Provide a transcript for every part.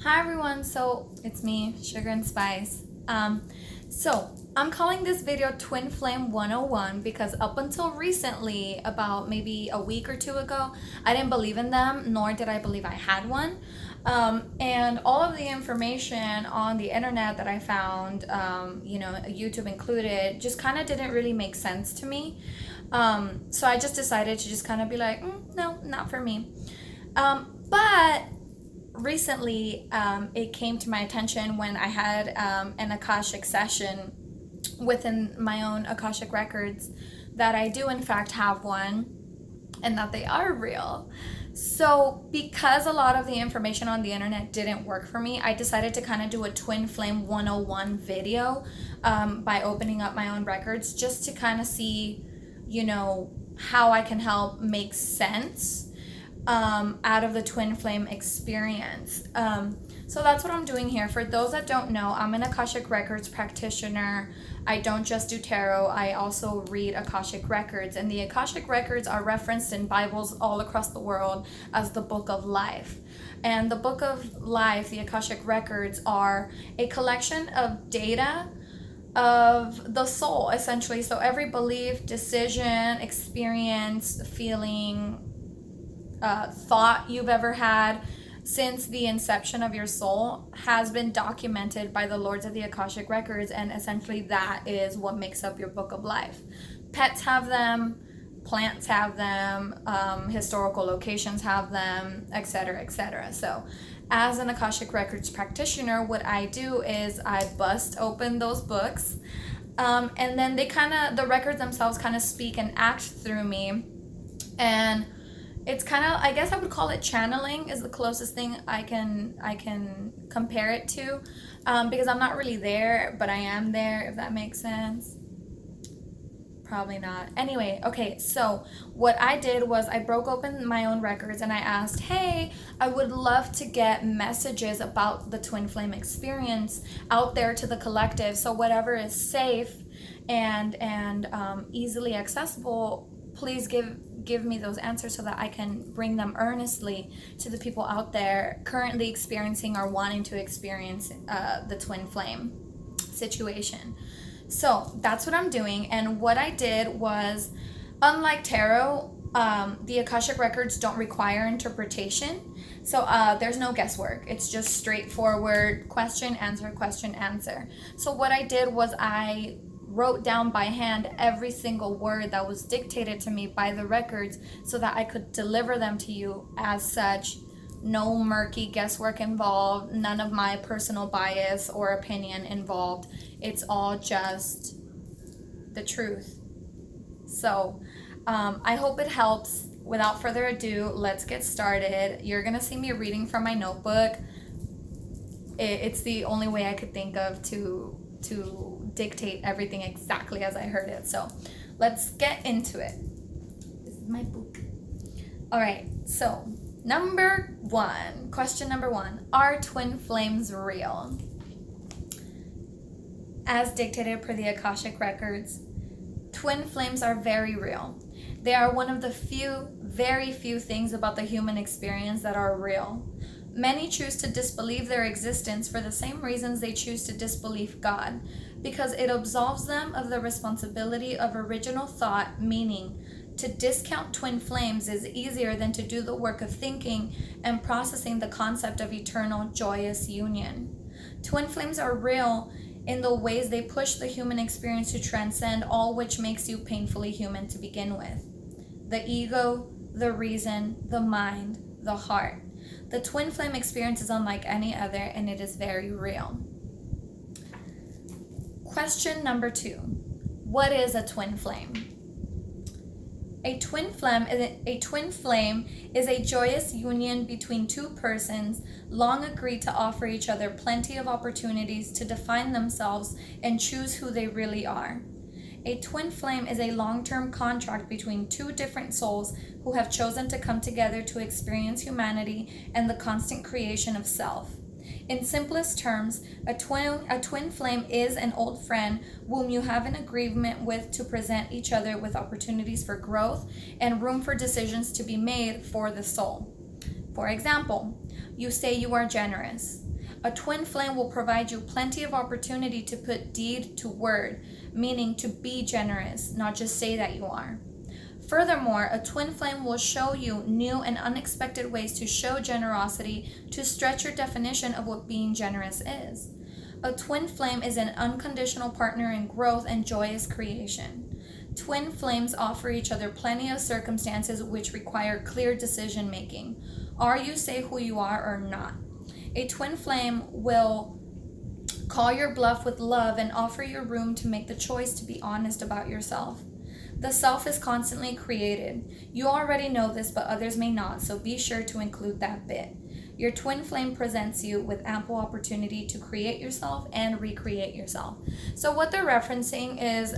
Hi everyone, so it's me, Sugar and Spice. So I'm calling this video Twin Flame 101 because up until recently, about maybe a week or two ago, I didn't believe in them, nor did I believe I had one. And all of the information on the internet that I found, YouTube included, just kind of didn't really make sense to me. So I just decided to just kind of be like, no, not for me. But recently it came to my attention when I had an Akashic session within my own Akashic Records that I do in fact have one and that they are real. So because a lot of the information on the internet didn't work for me, I decided to kind of do a Twin Flame 101 video by opening up my own records just to kind of see, how I can help make sense out of the twin flame experience. So that's what I'm doing here. For those that don't know, I'm an Akashic Records practitioner. I don't just do tarot, I also read Akashic Records. And the Akashic Records are referenced in Bibles all across the world as the Book of Life. And the Book of Life, the Akashic Records, are a collection of data of the soul, essentially. So every belief, decision, experience, feeling, thought you've ever had since the inception of your soul has been documented by the Lords of the Akashic Records, and essentially that is what makes up your Book of Life. Pets have them, plants have them, historical locations have them, etc., etc. So as an Akashic Records practitioner, what I do is I bust open those books, and then the records themselves kind of speak and act through me. And it's kind of, I guess I would call it channeling is the closest thing I can compare it to, because I'm not really there, but I am there, if that makes sense. Probably not. Anyway, okay, so what I did was I broke open my own records and I asked, hey, I would love to get messages about the twin flame experience out there to the collective. So whatever is safe and easily accessible, please give me those answers so that I can bring them earnestly to the people out there currently experiencing or wanting to experience the twin flame situation. So that's what I'm doing. And what I did was, unlike tarot, the Akashic Records don't require interpretation. So there's no guesswork. It's just straightforward question, answer. So what I did was I wrote down by hand every single word that was dictated to me by the records so that I could deliver them to you as such. No murky guesswork involved, none of my personal bias or opinion involved. It's all just the truth. So I hope it helps. Without further ado, let's get started. You're gonna see me reading from my notebook. It's the only way I could think of to dictate everything exactly as I heard it. So let's get into it. This is my book. All right, so question number one, are twin flames real? As dictated per the Akashic Records, twin flames are very real. They are one of the very few things about the human experience that are real. Many choose to disbelieve their existence for the same reasons they choose to disbelieve God, because it absolves them of the responsibility of original thought, meaning to discount twin flames is easier than to do the work of thinking and processing the concept of eternal joyous union. Twin flames are real in the ways they push the human experience to transcend all which makes you painfully human to begin with. The ego, the reason, the mind, the heart. The twin flame experience is unlike any other, and it is very real. Question number two. What is a twin flame? A twin flame is a joyous union between two persons long agreed to offer each other plenty of opportunities to define themselves and choose who they really are. A twin flame is a long-term contract between two different souls who have chosen to come together to experience humanity and the constant creation of self. In simplest terms, a twin flame is an old friend whom you have an agreement with to present each other with opportunities for growth and room for decisions to be made for the soul. For example, You say you are generous. A twin flame will provide you plenty of opportunity to put deed to word, meaning to be generous, not just say that you are. Furthermore, a twin flame will show you new and unexpected ways to show generosity to stretch your definition of what being generous is. A twin flame is an unconditional partner in growth and joyous creation. Twin flames offer each other plenty of circumstances which require clear decision making. Are you say who you are or not? A twin flame will call your bluff with love and offer you room to make the choice to be honest about yourself. The self is constantly created. You already know this, but others may not, so be sure to include that bit. Your twin flame presents you with ample opportunity to create yourself and recreate yourself. So what they're referencing is,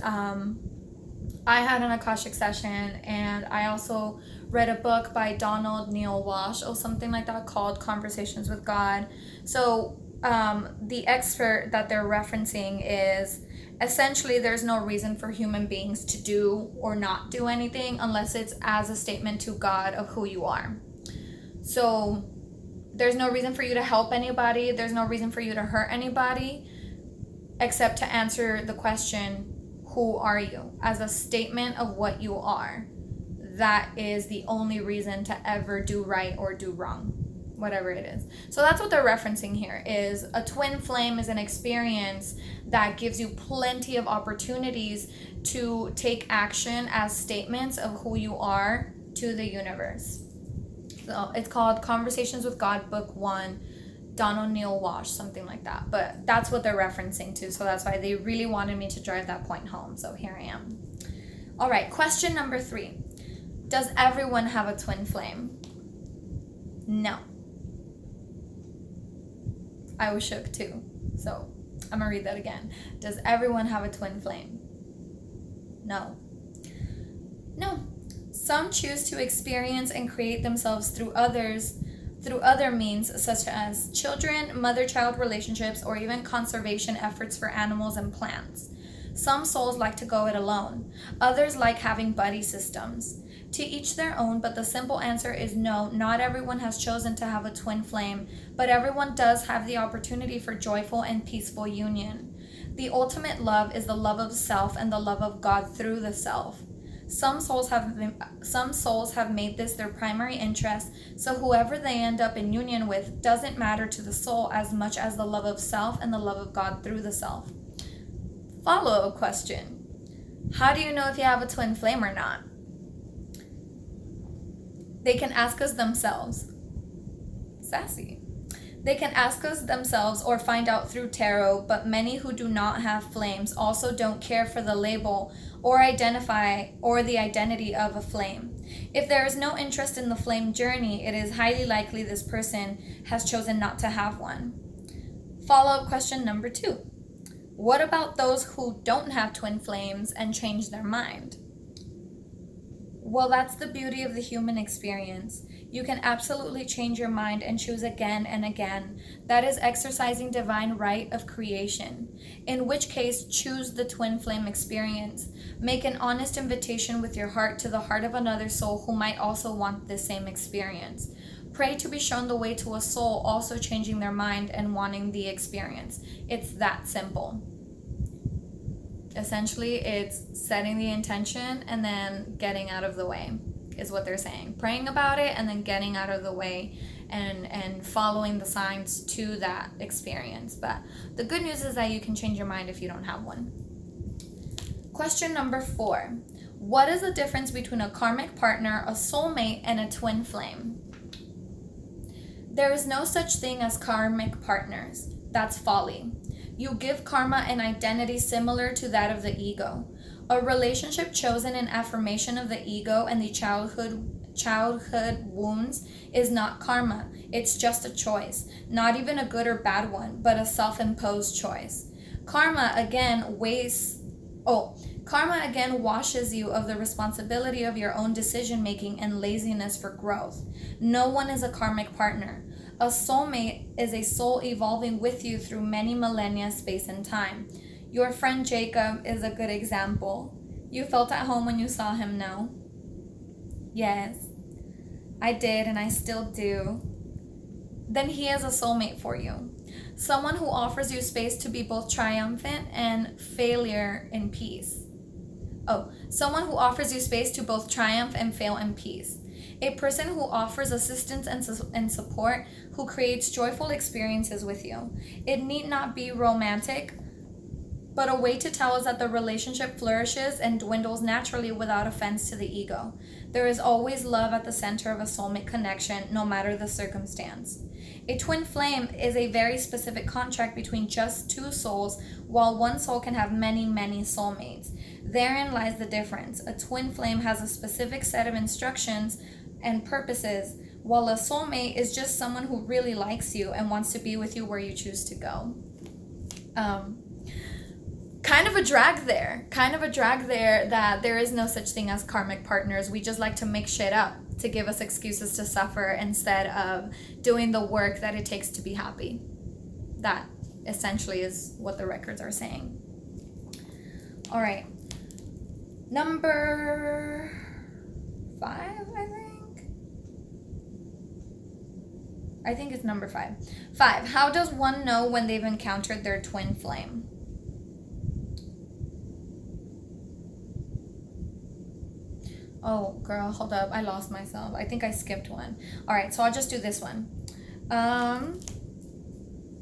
I had an Akashic session, and I also read a book by Donald Neil Walsh or something like that called Conversations with God. So the expert that they're referencing is essentially there's no reason for human beings to do or not do anything unless it's as a statement to God of who you are. So there's no reason for you to help anybody. There's no reason for you to hurt anybody except to answer the question, who are you? As a statement of what you are. That is the only reason to ever do right or do wrong, whatever it is. So that's what they're referencing here, is a twin flame is an experience that gives you plenty of opportunities to take action as statements of who you are to the universe. So it's called Conversations with God, Book 1, Donald Neil Walsh, something like that. But that's what they're referencing to, so that's why they really wanted me to drive that point home. So here I am. All right, question number 3. Does everyone have a twin flame? No. I was shook too. So I'm gonna read that again. Does everyone have a twin flame? No. No. Some choose to experience and create themselves through other means, such as children, mother-child relationships, or even conservation efforts for animals and plants. Some souls like to go it alone. Others like having buddy systems. To each their own, but the simple answer is no, not everyone has chosen to have a twin flame, but everyone does have the opportunity for joyful and peaceful union. The ultimate love is the love of self and the love of God through the self. Some souls have made this their primary interest, so whoever they end up in union with doesn't matter to the soul as much as the love of self and the love of God through the self. Follow-up question. How do you know if you have a twin flame or not? They can ask us themselves. Sassy. They can ask us themselves or find out through tarot, but many who do not have flames also don't care for the label or the identity of a flame. If there is no interest in the flame journey, it is highly likely this person has chosen not to have one. Follow-up question number 2. What about those who don't have twin flames and change their mind? Well, that's the beauty of the human experience. You can absolutely change your mind and choose again and again. That is exercising divine right of creation. In which case, choose the twin flame experience. Make an honest invitation with your heart to the heart of another soul who might also want the same experience. Pray to be shown the way to a soul also changing their mind and wanting the experience. It's that simple. Essentially, it's setting the intention and then getting out of the way is what they're saying. Praying about it and then getting out of the way and following the signs to that experience. But the good news is that you can change your mind if you don't have one. Question number 4. What is the difference between a karmic partner, a soulmate, and a twin flame? There is no such thing as karmic partners. That's folly. You give karma an identity similar to that of the ego. A relationship chosen in affirmation of the ego and the childhood wounds is not karma. It's just a choice. Not even a good or bad one, but a self-imposed choice. Karma again washes you of the responsibility of your own decision-making and laziness for growth. No one is a karmic partner. A soulmate is a soul evolving with you through many millennia, space, and time. Your friend Jacob is a good example. You felt at home when you saw him, no? Yes, I did, and I still do. then he is a soulmate for you. Someone who offers you space to be both triumphant and failure in peace. Someone who offers you space to both triumph and fail in peace. A person who offers assistance and support, who creates joyful experiences with you. It need not be romantic, but a way to tell us that the relationship flourishes and dwindles naturally without offense to the ego. There is always love at the center of a soulmate connection, no matter the circumstance. A twin flame is a very specific contract between just two souls, while one soul can have many, many soulmates. Therein lies the difference. A twin flame has a specific set of instructions and purposes, while a soulmate is just someone who really likes you and wants to be with you where you choose to go. Kind of a drag there that there is no such thing as karmic partners. We just like to make shit up to give us excuses to suffer instead of doing the work that it takes to be happy. That essentially is what the records are saying. All right. Number 5, I think it's number 5. 5. How does one know when they've encountered their twin flame? Oh, girl, hold up. I lost myself. I think I skipped one. All right, so I'll just do this one.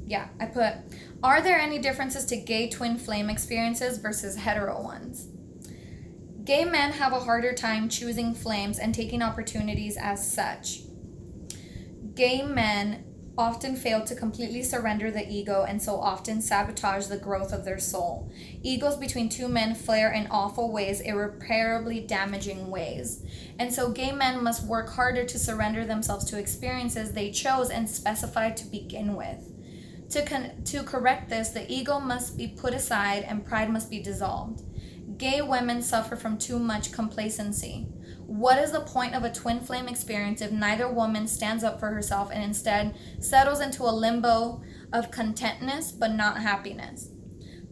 Yeah, I put, are there any differences to gay twin flame experiences versus hetero ones? Gay men have a harder time choosing flames and taking opportunities as such. Gay men often fail to completely surrender the ego and so often sabotage the growth of their soul. Egos between two men flare in awful ways, irreparably damaging ways. And so gay men must work harder to surrender themselves to experiences they chose and specified to begin with. To correct this, the ego must be put aside and pride must be dissolved. Gay women suffer from too much complacency. What is the point of a twin flame experience if neither woman stands up for herself and instead settles into a limbo of contentness but not happiness?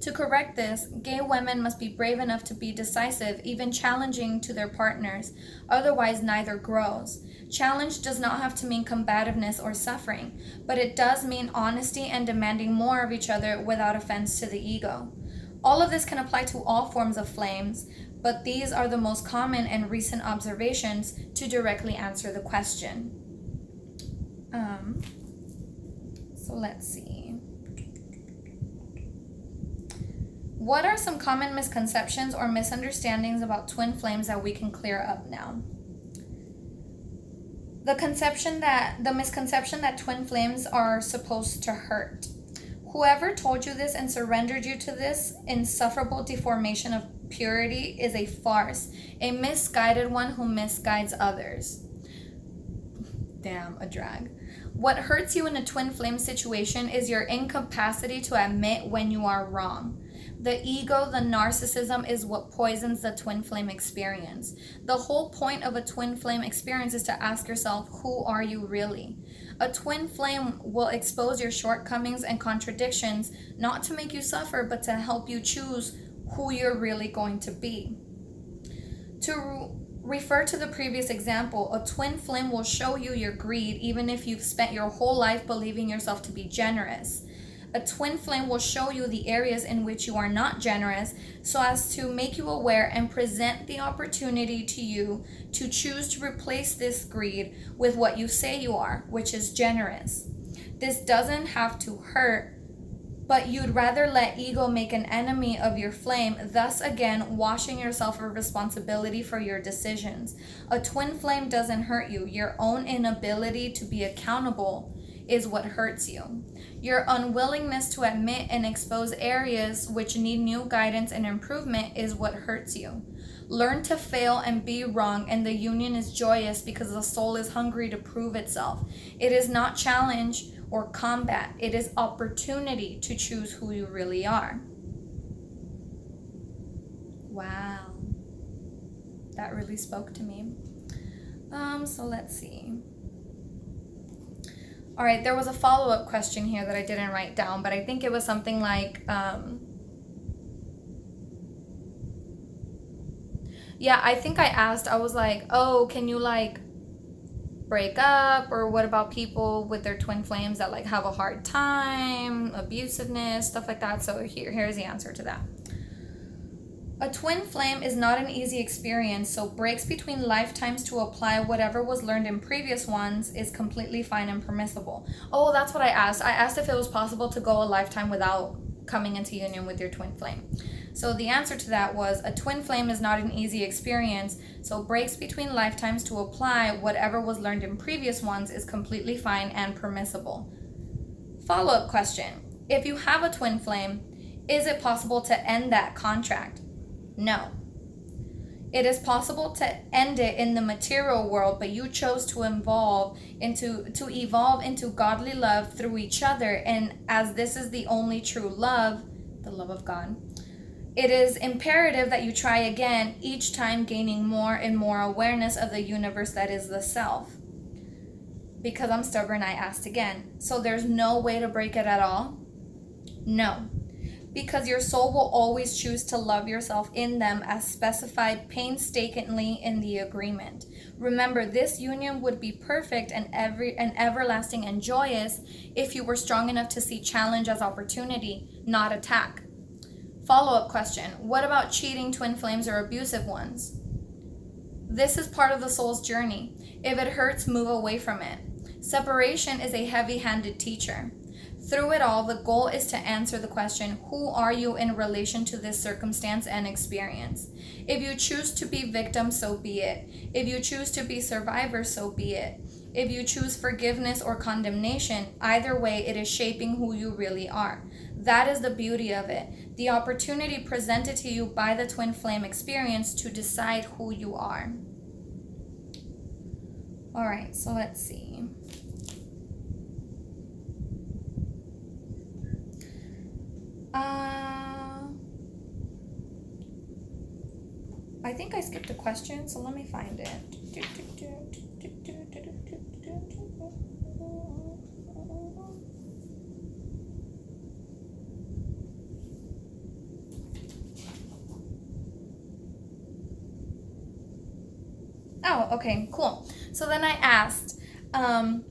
To correct this, gay women must be brave enough to be decisive, even challenging to their partners. Otherwise, neither grows. Challenge does not have to mean combativeness or suffering, but it does mean honesty and demanding more of each other without offense to the ego. All of this can apply to all forms of flames, but these are the most common and recent observations to directly answer the question. So let's see. What are some common misconceptions or misunderstandings about twin flames that we can clear up now? The misconception that twin flames are supposed to hurt. Whoever told you this and surrendered you to this insufferable deformation of purity is a farce, a misguided one who misguides others. Damn, a drag. What hurts you in a twin flame situation is your incapacity to admit when you are wrong. The ego, the narcissism, is what poisons the twin flame experience. The whole point of a twin flame experience is to ask yourself, who are you really? A twin flame will expose your shortcomings and contradictions, not to make you suffer, but to help you choose who you're really going to be. To refer to the previous example, a twin flame will show you your greed even if you've spent your whole life believing yourself to be generous. A twin flame will show you the areas in which you are not generous so as to make you aware and present the opportunity to you to choose to replace this greed with what you say you are, which is generous. This doesn't have to hurt, but you'd rather let ego make an enemy of your flame, thus again washing yourself of responsibility for your decisions. A twin flame doesn't hurt you. Your own inability to be accountable is what hurts you. Your unwillingness to admit and expose areas which need new guidance and improvement is what hurts you. Learn to fail and be wrong, and the union is joyous because the soul is hungry to prove itself. It is not challenge or combat. It is opportunity to choose who you really are. Wow. That really spoke to me. So let's see. All right, there was a follow-up question here that I didn't write down, but I think it was something like, yeah, I think I asked, I was like, oh, can you like break up? Or what about people with their twin flames that like have a hard time, abusiveness, stuff like that? So here's the answer to that. A twin flame is not an easy experience, so breaks between lifetimes to apply whatever was learned in previous ones is completely fine and permissible. Oh, that's what I asked. I asked if it was possible to go a lifetime without coming into union with your twin flame. So the answer to that was a twin flame is not an easy experience, so breaks between lifetimes to apply whatever was learned in previous ones is completely fine and permissible. Follow-up question. If you have a twin flame, is it possible to end that contract? No. It is possible to end it in the material world, but you chose to evolve into godly love through each other. And as this is the only true love, the love of God, it is imperative that you try again, each time gaining more and more awareness of the universe that is the self. Because I'm stubborn, I asked again. So there's no way to break it at all? No. Because your soul will always choose to love yourself in them as specified painstakingly in the agreement. Remember, this union would be perfect and everlasting and joyous if you were strong enough to see challenge as opportunity, not attack. Follow-up question. What about cheating twin flames or abusive ones? This is part of the soul's journey. If it hurts, move away from it. Separation is a heavy-handed teacher. Through it all, the goal is to answer the question, who are you in relation to this circumstance and experience? If you choose to be victim, so be it. If you choose to be survivor, so be it. If you choose forgiveness or condemnation, either way, it is shaping who you really are. That is the beauty of it. The opportunity presented to you by the twin flame experience to decide who you are. All right, so let's see. I think I skipped a question, so let me find it. Oh, okay, cool. So then I asked, how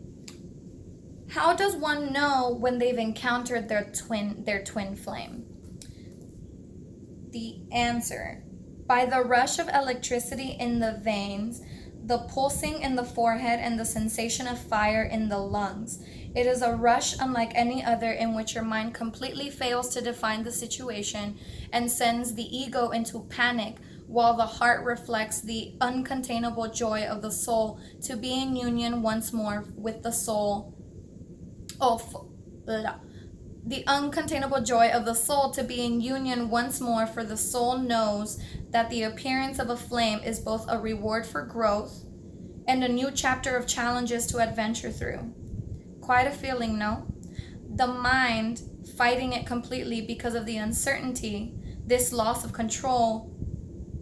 does one know when they've encountered their twin flame? The answer: by the rush of electricity in the veins, the pulsing in the forehead, and the sensation of fire in the lungs. It is a rush unlike any other in which your mind completely fails to define the situation and sends the ego into panic, while the heart reflects the uncontainable joy of the soul to be in union once more with the soul. The uncontainable joy of the soul to be in union once more, for the soul knows that the appearance of a flame is both a reward for growth and a new chapter of challenges to adventure through. Quite a feeling, no? The mind fighting it completely because of the uncertainty, this loss of control,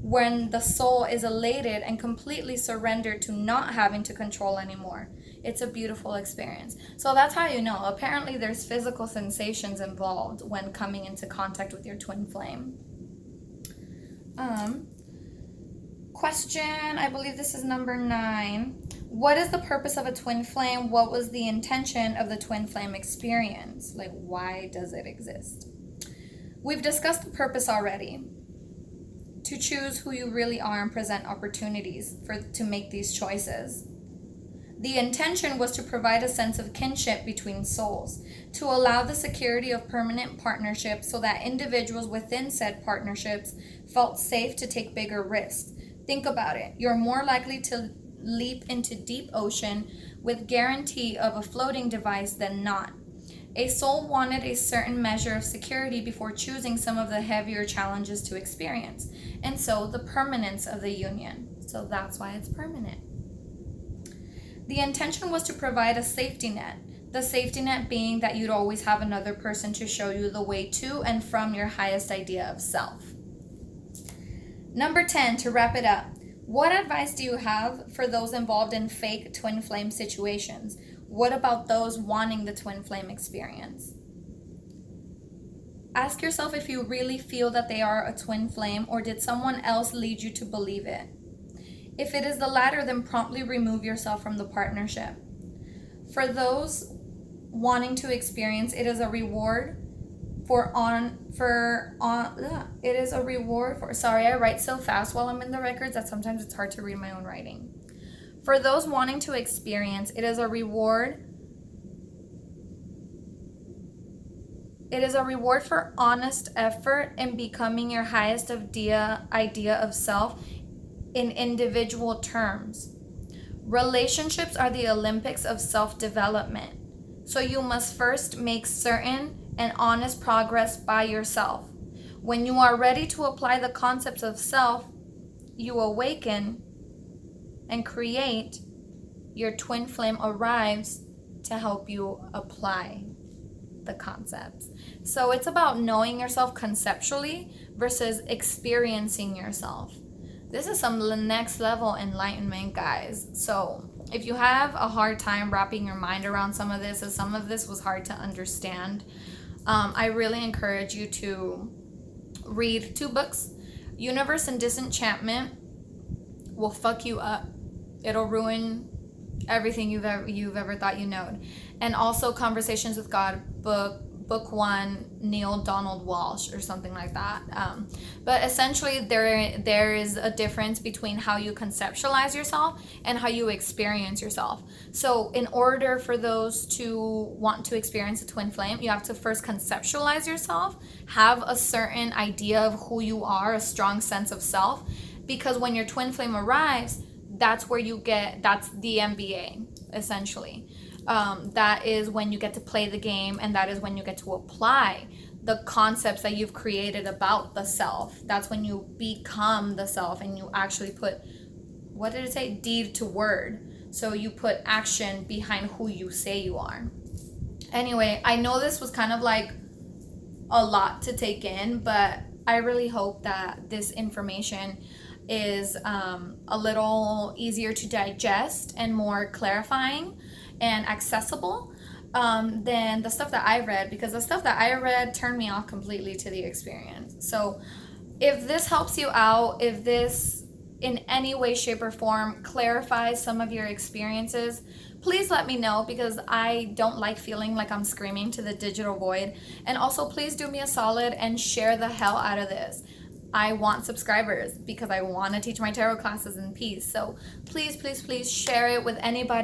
when the soul is elated and completely surrendered to not having to control anymore. It's a beautiful experience. So that's how you know. Apparently there's physical sensations involved when coming into contact with your twin flame. Question, I believe this is number 9. What is the purpose of a twin flame? What was the intention of the twin flame experience? Like, why does it exist? We've discussed the purpose already. To choose who you really are and present opportunities to make these choices. The intention was to provide a sense of kinship between souls, to allow the security of permanent partnerships so that individuals within said partnerships felt safe to take bigger risks. Think about it. You're more likely to leap into deep ocean with guarantee of a floating device than not. A soul wanted a certain measure of security before choosing some of the heavier challenges to experience, and so the permanence of the union. So that's why it's permanent. The intention was to provide a safety net, the safety net being that you'd always have another person to show you the way to and from your highest idea of self. Number 10, to wrap it up, what advice do you have for those involved in fake twin flame situations? What about those wanting the twin flame experience? Ask yourself if you really feel that they are a twin flame, or did someone else lead you to believe it? If it is the latter, then promptly remove yourself from the partnership. For those wanting to experience, it is a reward it is a reward for, sorry, I write so fast while I'm in the records that sometimes it's hard to read my own writing. For those wanting to experience, it is a reward for honest effort in becoming your highest idea of self in individual terms. Relationships are the Olympics of self-development. So you must first make certain and honest progress by yourself. When you are ready to apply the concepts of self, you awaken and create. Your twin flame arrives to help you apply the concepts. So it's about knowing yourself conceptually versus experiencing yourself. This is some next level enlightenment, guys. So if you have a hard time wrapping your mind around some of this, as some of this was hard to understand, I really encourage you to read 2 books. Universe and Disenchantment will fuck you up. It'll ruin everything you've ever thought you know. And also Conversations with God, book 1, Neil Donald Walsh or something like that. But essentially there is a difference between how you conceptualize yourself and how you experience yourself. So in order for those to want to experience a twin flame, you have to first conceptualize yourself, have a certain idea of who you are, a strong sense of self, because when your twin flame arrives, that's the MBA, essentially. That is when you get to play the game, and that is when you get to apply the concepts that you've created about the self. That's when you become the self and you actually put, what did it say? Deed to word. So you put action behind who you say you are. Anyway, I know this was kind of like a lot to take in, but I really hope that this information is a little easier to digest and more clarifying and accessible than the stuff that I read, because the stuff that I read turned me off completely to the experience. So if this helps you out, if this in any way, shape, or form clarifies some of your experiences, please let me know, because I don't like feeling like I'm screaming to the digital void. And also, please do me a solid and share the hell out of this. I want subscribers because I want to teach my tarot classes in peace. So please, please, please share it with anybody